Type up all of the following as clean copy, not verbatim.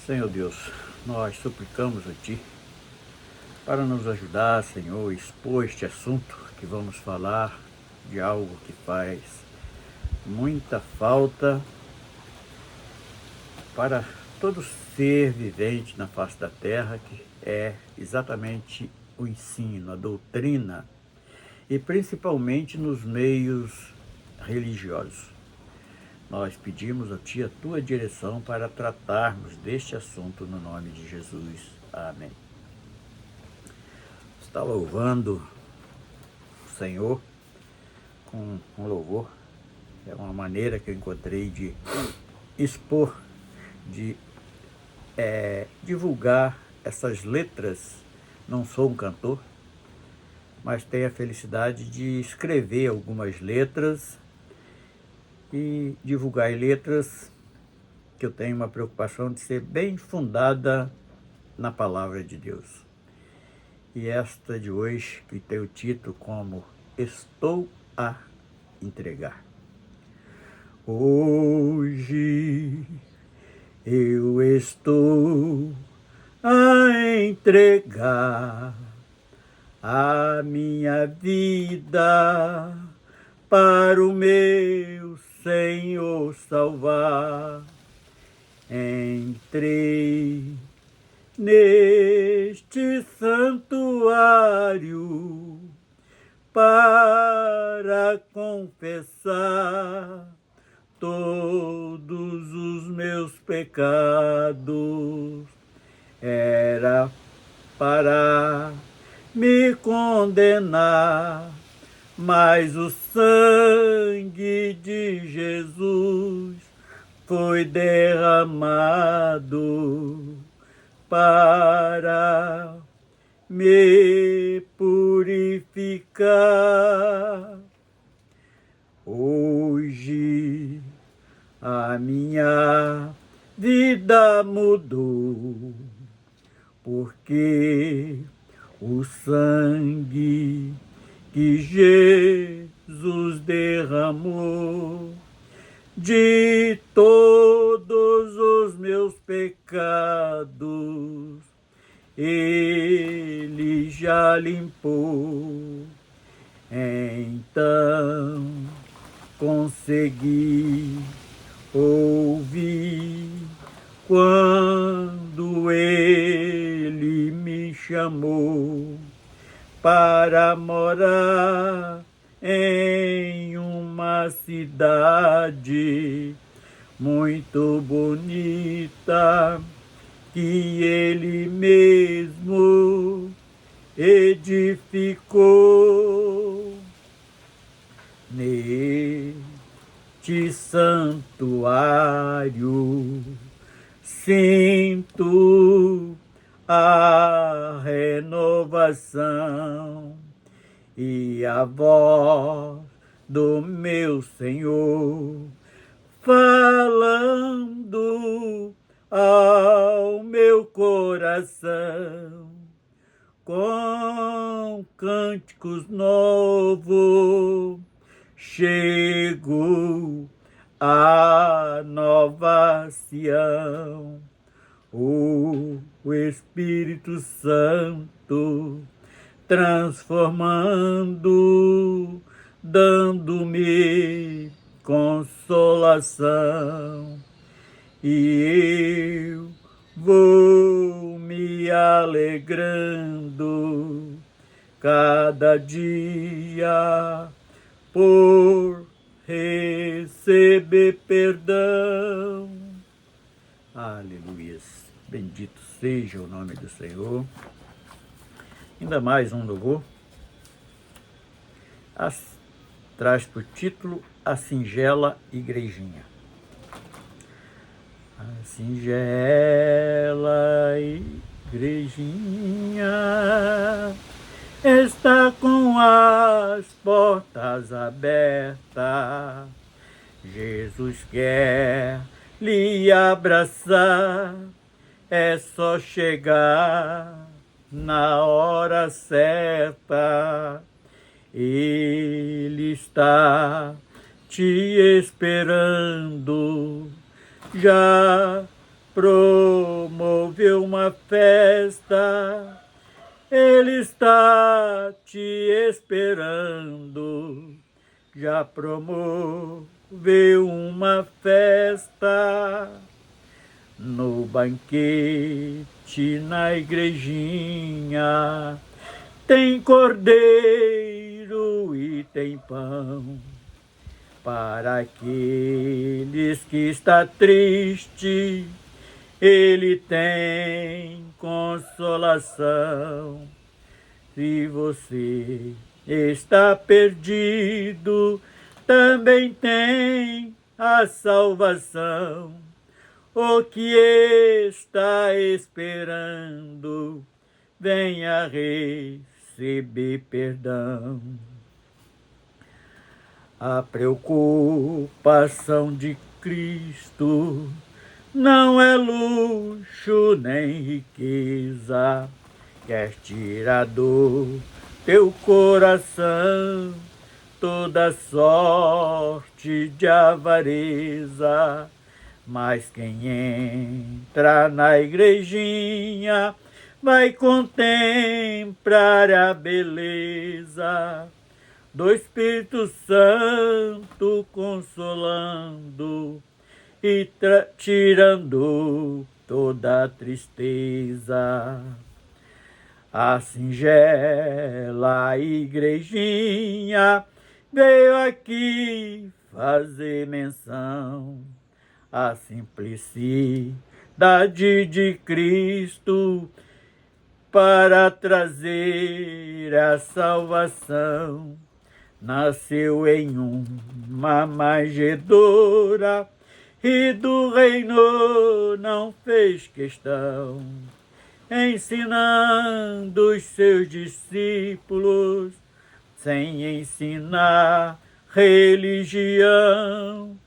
Senhor Deus, nós suplicamos a Ti para nos ajudar, Senhor, a expor este assunto que vamos falar de algo que faz muita falta para todo ser vivente na face da terra, que é exatamente o ensino, a doutrina, e principalmente nos meios religiosos. Nós pedimos a Ti a Tua direção para tratarmos deste assunto no nome de Jesus. Amém. Está louvando o Senhor com um louvor. É uma maneira que eu encontrei de expor, de divulgar essas letras. Não sou um cantor, mas tenho a felicidade de escrever algumas letras e divulgar letras que eu tenho uma preocupação de ser bem fundada na palavra de Deus. E esta de hoje, que tem o título como Estou a Entregar. Hoje eu estou a entregar a minha vida para o meu Senhor salvar. Entrei neste santuário para confessar todos os meus pecados. Era para me condenar, mas o sangue de Jesus foi derramado para me purificar. Hoje a minha vida mudou, porque o sangue que Jesus derramou de todos os meus pecados, Ele já limpou. Então consegui ouvir quando Ele me chamou para morar em uma cidade muito bonita que Ele mesmo edificou. Neste santuário sinto a renovação e a voz do meu Senhor falando ao meu coração com cânticos novos. Chego a nova Sião, o Espírito Santo transformando, dando-me consolação, e eu vou me alegrando cada dia por receber perdão. Aleluia. Bendito seja o nome do Senhor. Ainda mais um louvor. Traz por título A Singela Igrejinha. A singela igrejinha está com as portas abertas. Jesus quer lhe abraçar. É só chegar na hora certa. Ele está te esperando. Já promoveu uma festa, Ele está te esperando. Já promoveu uma festa no banquete na igrejinha. Tem cordeiro e tem pão para aqueles que está triste. Ele tem consolação. Se você está perdido, também tem a salvação. O que está esperando, venha receber perdão. A preocupação de Cristo não é luxo nem riqueza, quer tirar do teu coração toda sorte de avareza. Mas quem entra na igrejinha vai contemplar a beleza do Espírito Santo consolando e tirando toda a tristeza. A singela igrejinha veio aqui fazer menção à simplicidade de Cristo para trazer a salvação. Nasceu em uma manjedoura e do reino não fez questão, ensinando os seus discípulos sem ensinar religião.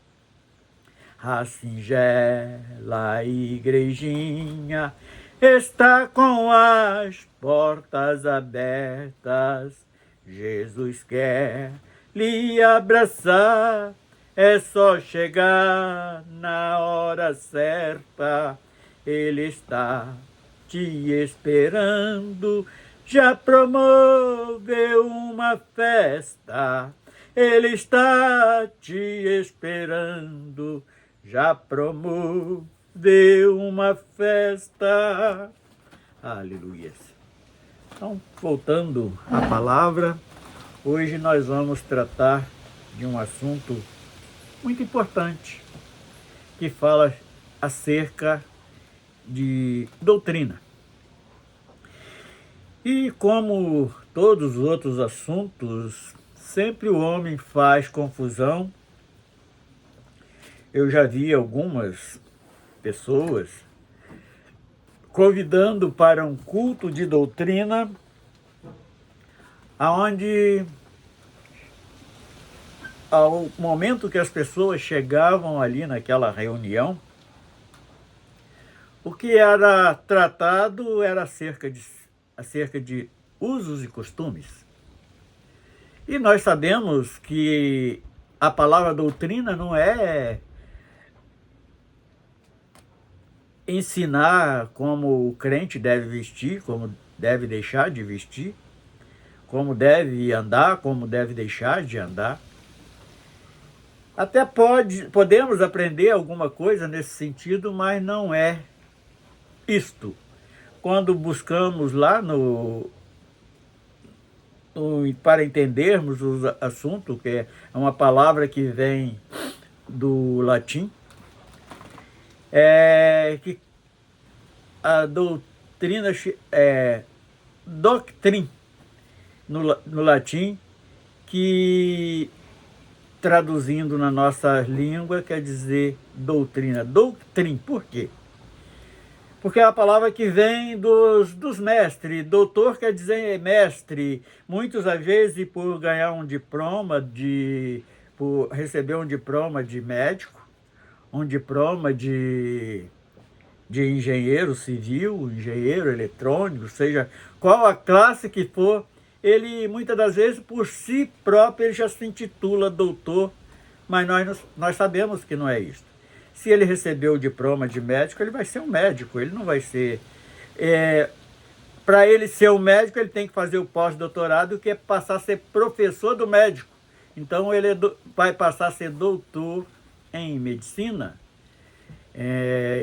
A singela igrejinha está com as portas abertas. Jesus quer lhe abraçar, é só chegar na hora certa. Ele está te esperando, já promoveu uma festa. Ele está te esperando, já promoveu uma festa. Aleluia. Então, voltando à palavra, hoje nós vamos tratar de um assunto muito importante, que fala acerca de doutrina. E como todos os outros assuntos, sempre o homem faz confusão. Eu já vi algumas pessoas convidando para um culto de doutrina, aonde ao momento que as pessoas chegavam ali naquela reunião, o que era tratado era acerca de usos e costumes. E nós sabemos que a palavra doutrina não é ensinar como o crente deve vestir, como deve deixar de vestir, como deve andar, como deve deixar de andar. Até podemos aprender alguma coisa nesse sentido, mas não é isto. Quando buscamos lá para entendermos o assunto, que é uma palavra que vem do latim, que a doutrina doctrine no latim, que traduzindo na nossa língua quer dizer doutrina. Doutrine, por quê? Porque é a palavra que vem dos mestres. Doutor quer dizer mestre. Muitos, às vezes, por ganhar um diploma, por receber um diploma de médico, um diploma de engenheiro civil, engenheiro eletrônico, seja qual a classe que for, ele, muitas das vezes, por si próprio, ele já se intitula doutor, mas nós sabemos que não é isso. Se ele recebeu o diploma de médico, ele vai ser um médico, ele não vai ser... Para ele ser um médico, ele tem que fazer o pós-doutorado, que é passar a ser professor do médico. Então, ele vai passar a ser doutor em medicina,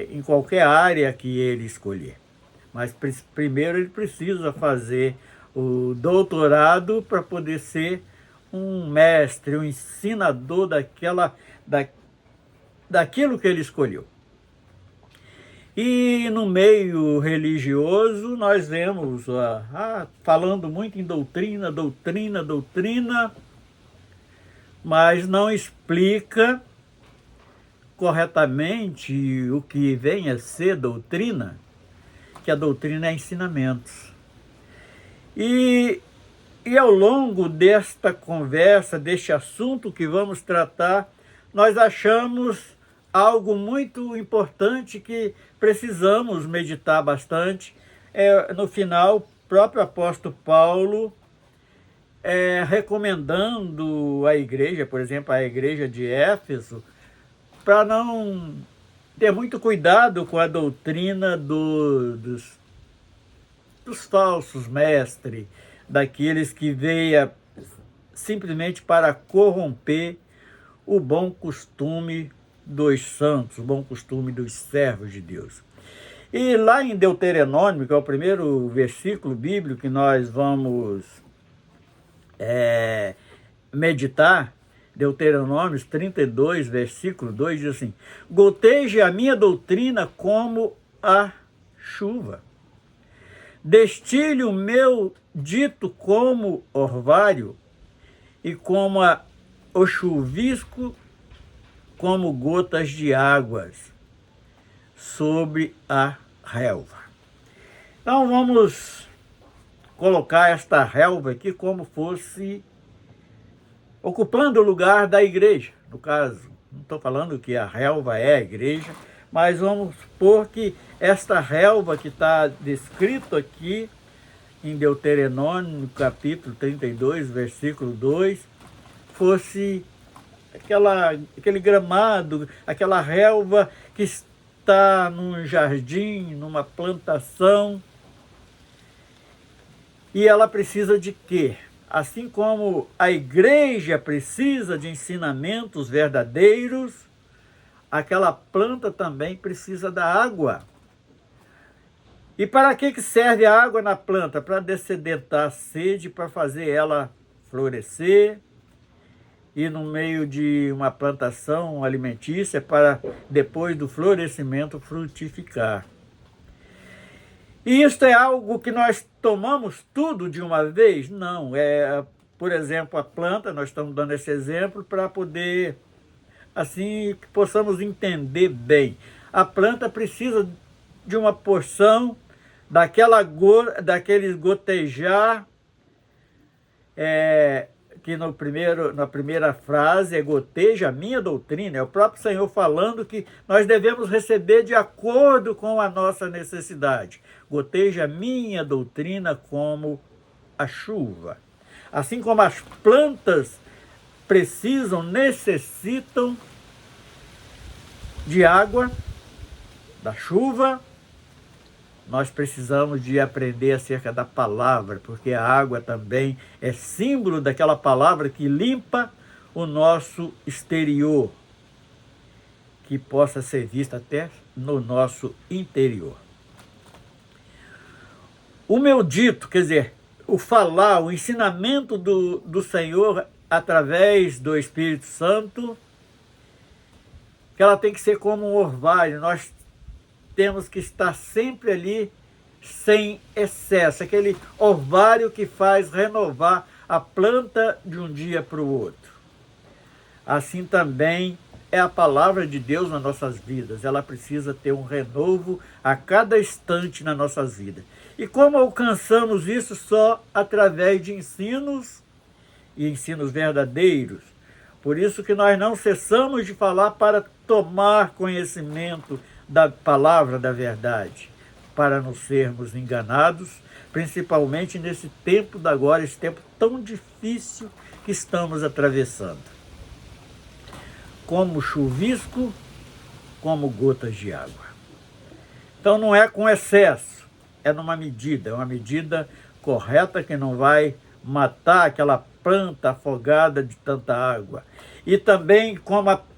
em qualquer área que ele escolher. Mas primeiro ele precisa fazer o doutorado para poder ser um mestre, um ensinador daquilo que ele escolheu. E no meio religioso nós vemos falando muito em doutrina, mas não explica corretamente o que vem a ser doutrina, que a doutrina é ensinamentos. E ao longo desta conversa, deste assunto que vamos tratar, nós achamos algo muito importante que precisamos meditar bastante. No final, o próprio apóstolo Paulo recomendando a igreja, por exemplo, a igreja de Éfeso, para não ter muito cuidado com a doutrina dos falsos mestres, daqueles que veio simplesmente para corromper o bom costume dos santos, o bom costume dos servos de Deus. E lá em Deuteronômio, que é o primeiro versículo bíblico que nós vamos meditar, Deuteronômio 32, versículo 2, diz assim: goteje a minha doutrina como a chuva, destile o meu dito como orvalho, e como o chuvisco como gotas de águas sobre a relva. Então vamos colocar esta relva aqui como fosse ocupando o lugar da igreja. No caso, não estou falando que a relva é a igreja, mas vamos supor que esta relva que está descrito aqui em Deuteronômio, capítulo 32, versículo 2, fosse aquele gramado, aquela relva que está num jardim, numa plantação. E ela precisa de quê? Assim como a igreja precisa de ensinamentos verdadeiros, aquela planta também precisa da água. E para que serve a água na planta? Para dessedentar a sede, para fazer ela florescer, e no meio de uma plantação alimentícia, para depois do florescimento frutificar. E isto é algo que nós tomamos tudo de uma vez? Não. Por exemplo, a planta, nós estamos dando esse exemplo para poder, assim, que possamos entender bem. A planta precisa de uma porção daqueles gotejar, que na primeira frase é goteja a minha doutrina. É o próprio Senhor falando que nós devemos receber de acordo com a nossa necessidade. Goteja a minha doutrina como a chuva. Assim como as plantas necessitam de água, da chuva, nós precisamos de aprender acerca da palavra, porque a água também é símbolo daquela palavra que limpa o nosso exterior, que possa ser vista até no nosso interior. O meu dito, quer dizer, o falar, o ensinamento do Senhor através do Espírito Santo, que ela tem que ser como um orvalho. Nós temos que estar sempre ali sem excesso, aquele orvalho que faz renovar a planta de um dia para o outro. Assim também é a palavra de Deus nas nossas vidas. Ela precisa ter um renovo a cada instante nas nossas vidas. E como alcançamos isso? Só através de ensinos, e ensinos verdadeiros. Por isso que nós não cessamos de falar para tomar conhecimento da palavra da verdade, para não sermos enganados, principalmente nesse tempo da agora, esse tempo tão difícil que estamos atravessando. Como chuvisco, como gotas de água. Então não é com excesso, é numa medida, é uma medida correta que não vai matar aquela planta afogada de tanta água. E também,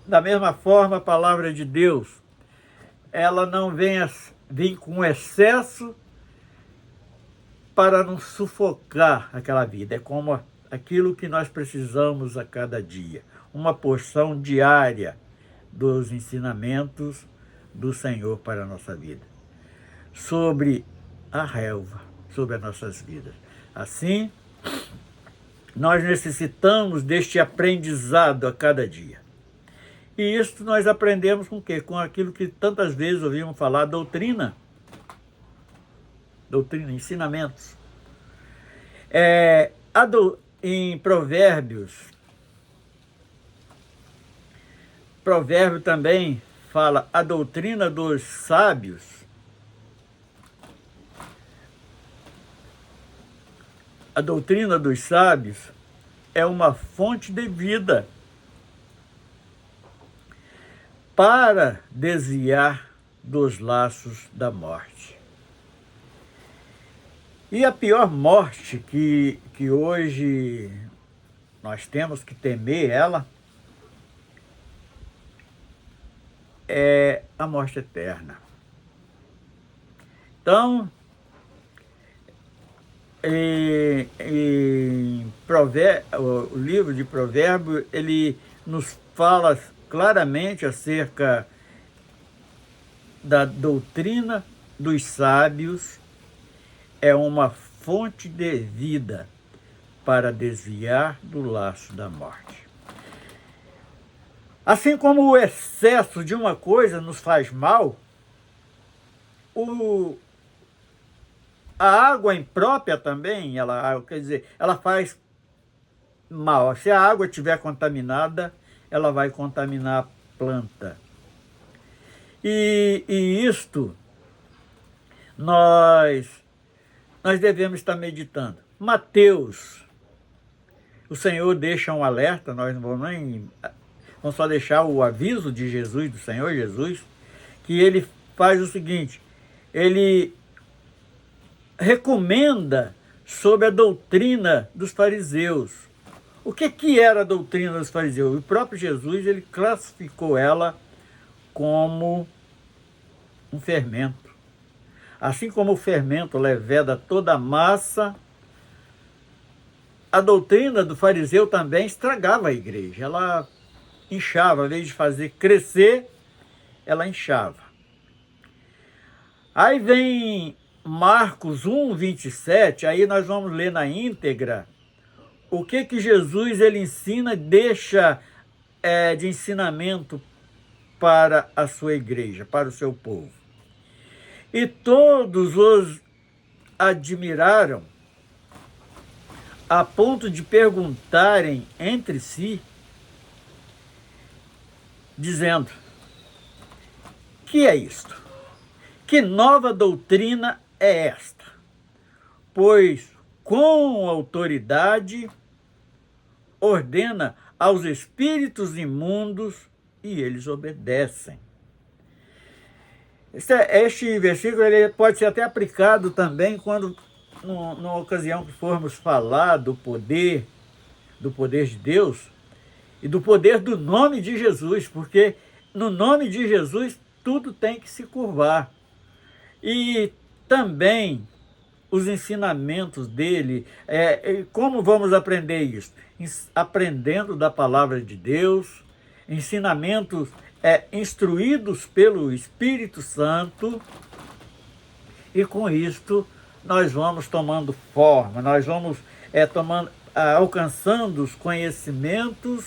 da mesma forma, a palavra de Deus, ela não vem com excesso para não sufocar aquela vida. É como aquilo que nós precisamos a cada dia. Uma porção diária dos ensinamentos do Senhor para a nossa vida. Sobre a relva, sobre as nossas vidas. Assim, nós necessitamos deste aprendizado a cada dia. E isso nós aprendemos com o quê? Com aquilo que tantas vezes ouvimos falar, doutrina. Doutrina, ensinamentos. Em Provérbios, Provérbio também fala a doutrina dos sábios. A doutrina dos sábios é uma fonte de vida para desviar dos laços da morte. E a pior morte que hoje nós temos que temer ela é a morte eterna. Então, o livro de Provérbios, ele nos fala claramente acerca da doutrina dos sábios, é uma fonte de vida para desviar do laço da morte. Assim como o excesso de uma coisa nos faz mal, a água imprópria também, ela faz mal. Se a água estiver contaminada, ela vai contaminar a planta. E isto nós devemos estar meditando. Mateus, o Senhor deixa um alerta, nós não vamos só deixar o aviso de Jesus, do Senhor Jesus, que ele faz o seguinte, ele recomenda sobre a doutrina dos fariseus. O que era a doutrina dos fariseus? O próprio Jesus, ele classificou ela como um fermento. Assim como o fermento leveda toda a massa, a doutrina do fariseu também estragava a igreja. Ela inchava, ao invés de fazer crescer, ela inchava. Aí vem Marcos 1, 27, aí nós vamos ler na íntegra o que Jesus ele ensina, deixa de ensinamento para a sua igreja, para o seu povo. E todos os admiraram a ponto de perguntarem entre si, dizendo: que é isto? Que nova doutrina é esta? Pois com autoridade ordena aos espíritos imundos e eles obedecem. Este versículo ele pode ser até aplicado também quando, numa ocasião que formos falar do poder de Deus e do poder do nome de Jesus, porque no nome de Jesus tudo tem que se curvar. E também os ensinamentos dele, como vamos aprender isso? Aprendendo da palavra de Deus, ensinamentos instruídos pelo Espírito Santo, e com isto nós vamos tomando forma, nós vamos alcançando os conhecimentos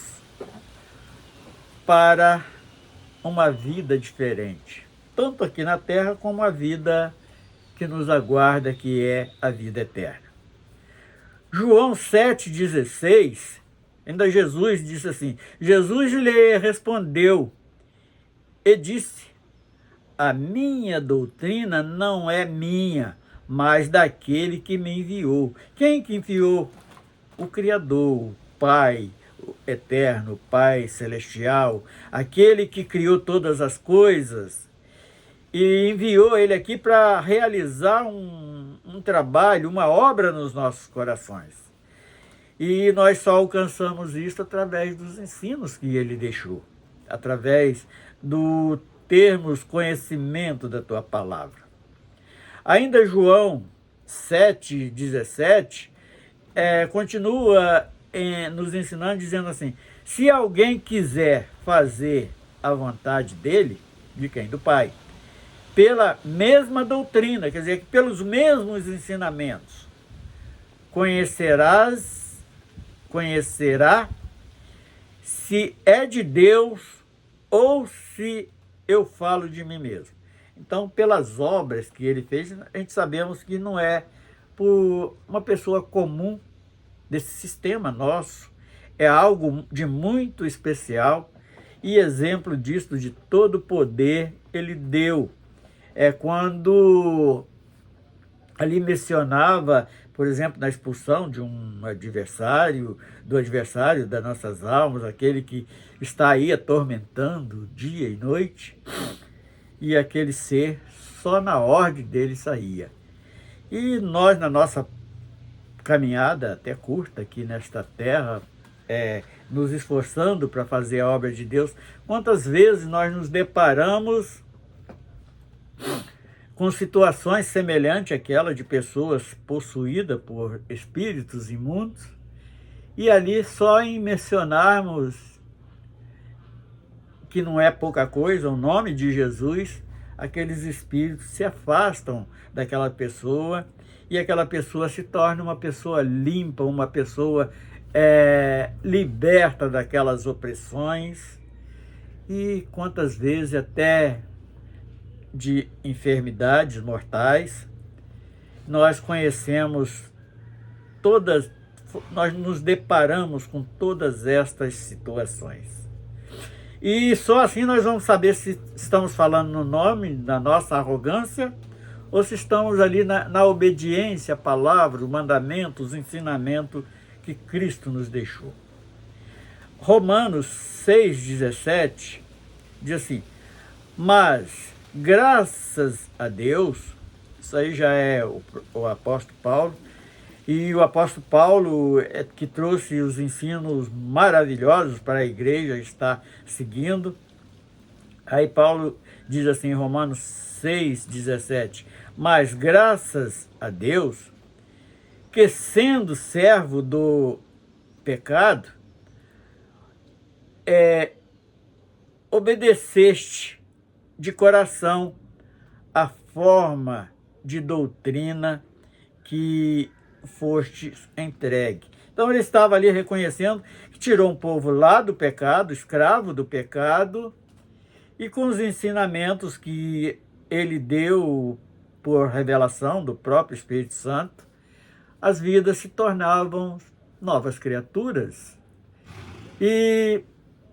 para uma vida diferente, tanto aqui na terra como a vida que nos aguarda, que é a vida eterna. João 7,16, ainda Jesus disse assim, Jesus lhe respondeu e disse: a minha doutrina não é minha, mas daquele que me enviou. Quem que enviou? O Criador, o Pai, eterno, Pai celestial, aquele que criou todas as coisas, e enviou ele aqui para realizar um trabalho, uma obra nos nossos corações. E nós só alcançamos isso através dos ensinos que ele deixou, através do termos conhecimento da tua palavra. Ainda João 7,17 continua nos ensinando, dizendo assim: se alguém quiser fazer a vontade dele, de quem? Do Pai, pela mesma doutrina, quer dizer, pelos mesmos ensinamentos, conhecerá se é de Deus ou se eu falo de mim mesmo. Então, pelas obras que ele fez, a gente sabemos que não é por uma pessoa comum desse sistema nosso, é algo de muito especial, e exemplo disso, de todo poder, ele deu. Quando ali mencionava, por exemplo, na expulsão de um adversário, do adversário das nossas almas, aquele que está aí atormentando dia e noite, e aquele ser, só na ordem dele saía. E nós, na nossa caminhada até curta aqui nesta terra, nos esforçando para fazer a obra de Deus, quantas vezes nós nos deparamos com situações semelhantes àquela de pessoas possuídas por espíritos imundos, e ali só em mencionarmos que não é pouca coisa o nome de Jesus, aqueles espíritos se afastam daquela pessoa, e aquela pessoa se torna uma pessoa limpa, uma pessoa liberta daquelas opressões, e quantas vezes até de enfermidades mortais. Nós conhecemos todas, nós nos deparamos com todas estas situações. E só assim nós vamos saber se estamos falando no nome da nossa arrogância, ou se estamos ali na obediência à palavra, o mandamento, os ensinamentos que Cristo nos deixou. Romanos 6,17 diz assim: mas graças a Deus, isso aí já é o apóstolo Paulo, e o apóstolo Paulo que trouxe os ensinos maravilhosos para a igreja estar seguindo. Aí Paulo diz assim em Romanos 6,17: mas graças a Deus, que sendo servo do pecado, obedeceste de coração a forma de doutrina que foste entregue. Então ele estava ali reconhecendo que tirou um povo lá do pecado, escravo do pecado, e com os ensinamentos que ele deu por revelação do próprio Espírito Santo, as vidas se tornavam novas criaturas.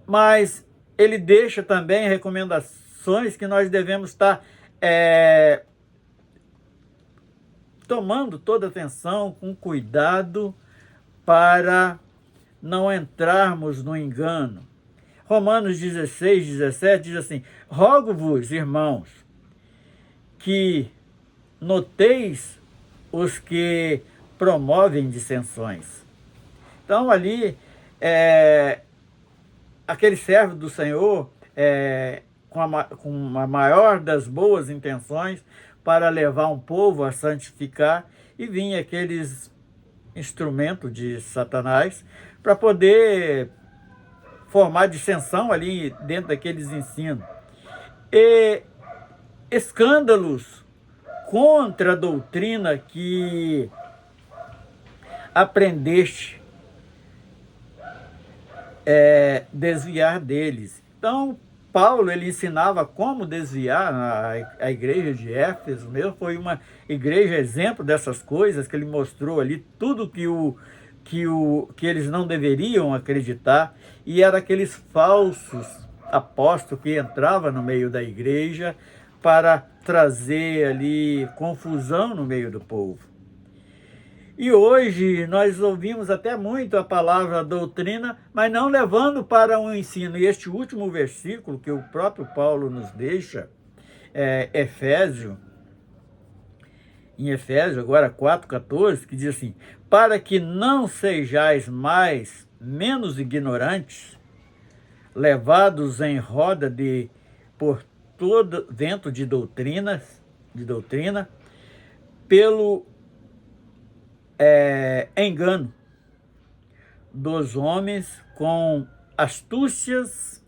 Mas ele deixa também recomendações que nós devemos estar tomando toda atenção, com cuidado, para não entrarmos no engano. Romanos 16:17 diz assim: rogo-vos, irmãos, que noteis os que promovem dissensões. Então ali, aquele servo do Senhor, com a maior das boas intenções, para levar um povo a santificar, e vinha aqueles instrumentos de Satanás para poder formar dissensão ali dentro daqueles ensinos. E escândalos contra a doutrina que aprendeste, desviar deles. Então, Paulo, ele ensinava como desviar a igreja de Éfeso mesmo. Foi uma igreja exemplo dessas coisas, que ele mostrou ali tudo que eles não deveriam acreditar, e era aqueles falsos apóstolos que entravam no meio da igreja para trazer ali confusão no meio do povo. E hoje nós ouvimos até muito a palavra doutrina, mas não levando para um ensino. E este último versículo que o próprio Paulo nos deixa, em Efésios, agora 4,14, que diz assim: para que não sejais mais menos ignorantes, levados em roda por todo vento de doutrina, pelo engano dos homens, com astúcias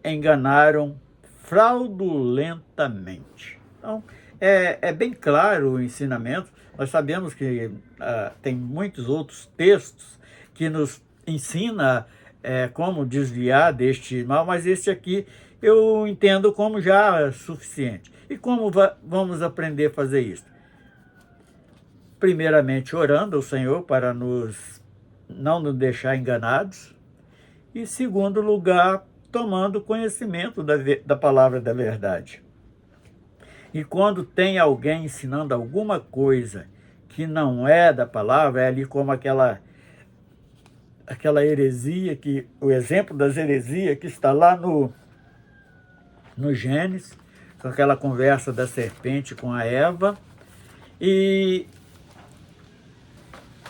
enganaram fraudulentamente. Então, é bem claro o ensinamento. Nós sabemos que tem muitos outros textos que nos ensinam como desviar deste mal, mas este aqui eu entendo como já suficiente. E como vamos aprender a fazer isso? Primeiramente, orando ao Senhor para não nos deixar enganados. E, segundo lugar, tomando conhecimento da palavra da verdade. E quando tem alguém ensinando alguma coisa que não é da palavra, é ali como aquela heresia, o exemplo das heresias que está lá no Gênesis, com aquela conversa da serpente com a Eva. E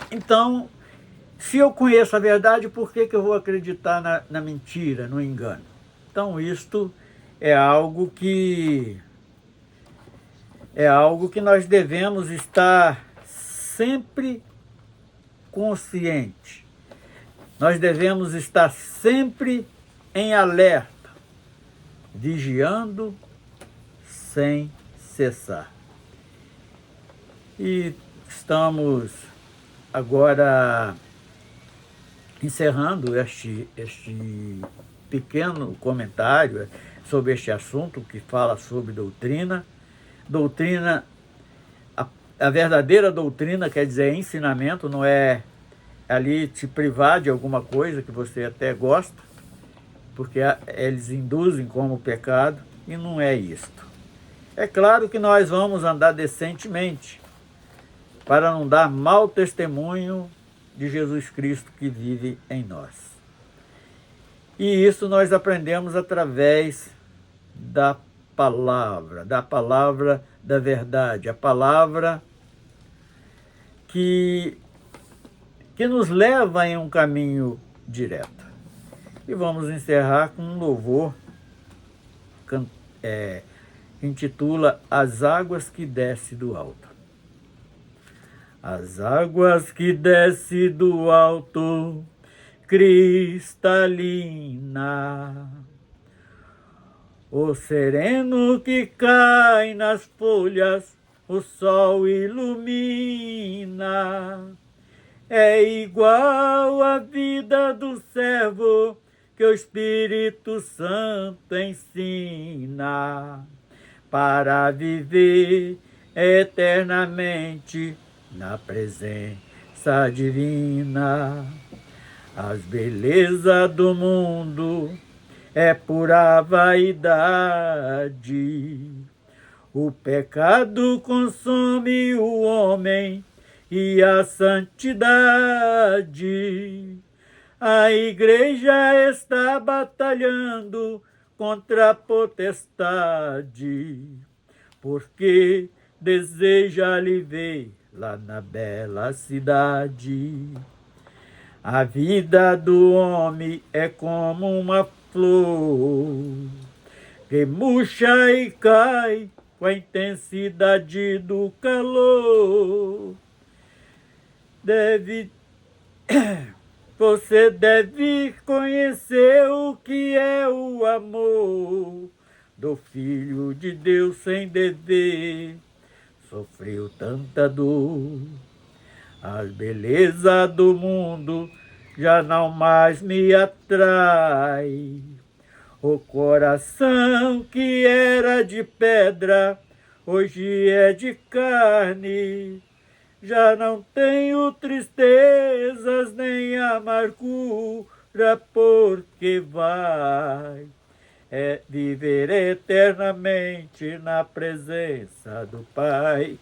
então, se eu conheço a verdade, por que eu vou acreditar na mentira, no engano? Então, isto é algo que nós devemos estar sempre consciente. Nós devemos estar sempre em alerta, vigiando sem cessar. E estamos agora encerrando este pequeno comentário sobre este assunto que fala sobre doutrina. Doutrina, a verdadeira doutrina quer dizer ensinamento, não é ali te privar de alguma coisa que você até gosta, porque eles induzem como pecado, e não é isto. É claro que nós vamos andar decentemente, para não dar mau testemunho de Jesus Cristo que vive em nós. E isso nós aprendemos através da palavra da verdade, a palavra que nos leva em um caminho direto. E vamos encerrar com um louvor que intitula As Águas que Desce do Alto. As águas que desce do alto, cristalina, o sereno que cai nas folhas, o sol ilumina. É igual à vida do servo que o Espírito Santo ensina para viver eternamente na presença divina. As belezas do mundo é pura vaidade. O pecado consome o homem e a santidade. A igreja está batalhando contra a potestade, porque deseja lhe ver lá na bela cidade. A vida do homem é como uma flor que murcha e cai com a intensidade do calor. Você deve conhecer o que é o amor do Filho de Deus sem dever. Sofreu tanta dor. As belezas do mundo já não mais me atrai. O coração que era de pedra hoje é de carne. Já não tenho tristezas nem amargura, porque vai viver eternamente na presença do Pai.